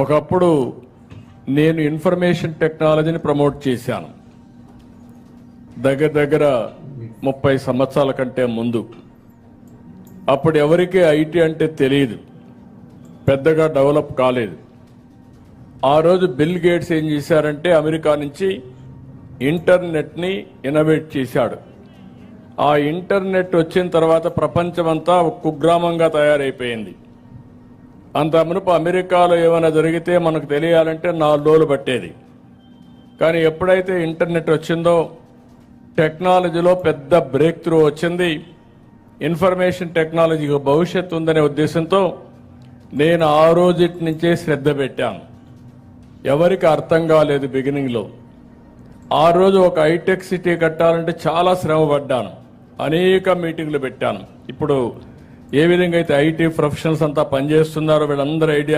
ఒకప్పుడు నేను ఇన్ఫర్మేషన్ టెక్నాలజీని ప్రమోట్ చేశాను దగ్గర 30 సంవత్సరాల కంటే ముందు. అప్పుడు ఎవరికి ఐటీ అంటే తెలియదు, పెద్దగా డెవలప్ కాలేదు. ఆ రోజు బిల్ గేట్స్ ఏం చేశారంటే అమెరికా నుంచి ఇంటర్నెట్ని ఇన్నోవేట్ చేశాడు. ఆ ఇంటర్నెట్ వచ్చిన తర్వాత ప్రపంచమంతా ఒక కుగ్రామంగా తయారైపోయింది. అంత మునుపు అమెరికాలో ఏమైనా జరిగితే మనకు తెలియాలంటే 4 రోజులు పట్టేది. కానీ ఎప్పుడైతే ఇంటర్నెట్ వచ్చిందో టెక్నాలజీలో పెద్ద బ్రేక్ త్రూ వచ్చింది. ఇన్ఫర్మేషన్ టెక్నాలజీకి భవిష్యత్తు ఉందనే ఉద్దేశంతో నేను ఆ రోజుటి నుంచే శ్రద్ధ పెట్టాను. ఎవరికి అర్థం కాలేదు బిగినింగ్లో. ఆ రోజు ఒక హైటెక్ సిటీ కట్టాలంటే చాలా శ్రమ పడ్డాను, అనేక మీటింగ్లు పెట్టాను. ఇప్పుడు ఏ విధంగా అయితే ఐటీ ప్రొఫెషనల్స్ అంతా పనిచేస్తున్నారో వీళ్ళందరూ ఐడియా